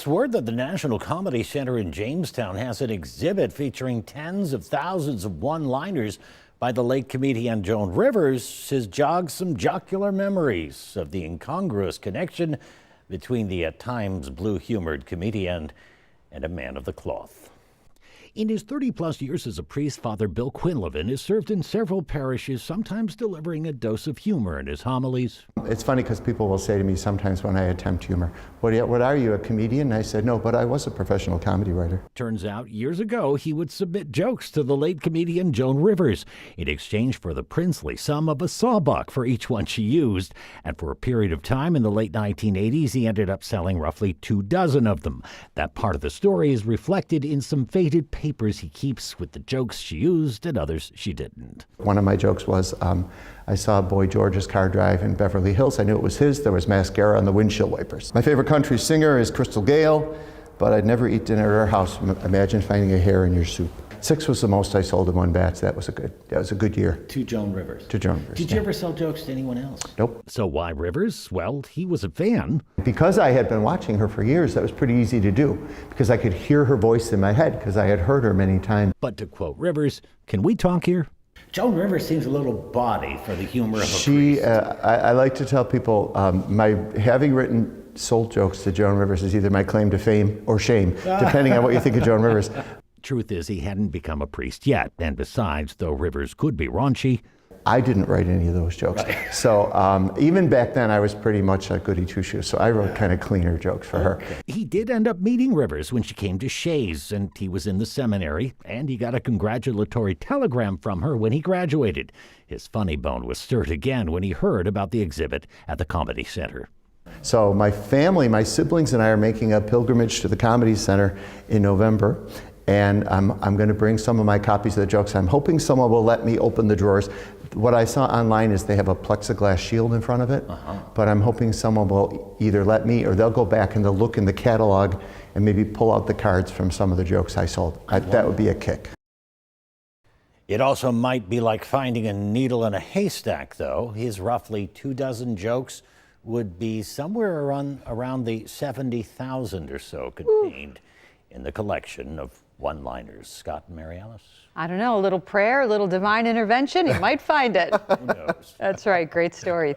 It's word that the National Comedy Center in Jamestown has an exhibit featuring tens of thousands of one-liners by the late comedian Joan Rivers has jogged some jocular memories of the incongruous connection between the at times blue-humored comedian and a man of the cloth. In his 30-plus years as a priest, Father Bill Quinlivan has served in several parishes, sometimes delivering a dose of humor in his homilies. It's funny because people will say to me sometimes when I attempt humor, what are you, a comedian? And I said, no, but I was a professional comedy writer. Turns out years ago, he would submit jokes to the late comedian Joan Rivers in exchange for the princely sum of a sawbuck for each one she used. And for a period of time in the late 1980s, he ended up selling roughly 24 of them. That part of the story is reflected in some faded papers he keeps with the jokes she used and others she didn't. One of my jokes was, I saw Boy George's car drive in Beverly Hills. I knew it was his. There was mascara on the windshield wipers. My favorite country singer is Crystal Gale, but I'd never eat dinner at her house. Imagine finding a hair in your soup. 6 was the most I sold in one batch. That was a good year. To Joan Rivers. To Joan Rivers. Did you ever sell jokes to anyone else? Nope. So why Rivers? Well, he was a fan. Because I had been watching her for years, that was pretty easy to do, because I could hear her voice in my head, because I had heard her many times. But to quote Rivers, can we talk here? Joan Rivers seems a little bawdy for the humor of a priest. I like to tell people, my having sold jokes to Joan Rivers is either my claim to fame or shame, depending on what you think of Joan Rivers. Truth is, he hadn't become a priest yet, and besides, though Rivers could be raunchy, I didn't write any of those jokes. Right. So even back then, I was pretty much a goody two-shoes, so I wrote kind of cleaner jokes for her. He did end up meeting Rivers when she came to Shays, and he was in the seminary, and he got a congratulatory telegram from her when he graduated. His funny bone was stirred again when he heard about the exhibit at the Comedy Center. So my family, my siblings and I are making a pilgrimage to the Comedy Center in November. And I'm going to bring some of my copies of the jokes. I'm hoping someone will let me open the drawers. What I saw online is they have a plexiglass shield in front of it, but I'm hoping someone will either let me or they'll go back and they'll look in the catalog and maybe pull out the cards from some of the jokes I sold. That would be a kick. It also might be like finding a needle in a haystack, though. His roughly 24 jokes would be somewhere around the 70,000 or so contained in the collection of one-liners. Scott and Mary Alice? I don't know, a little prayer, a little divine intervention, you might find it. Who knows? That's right, great story.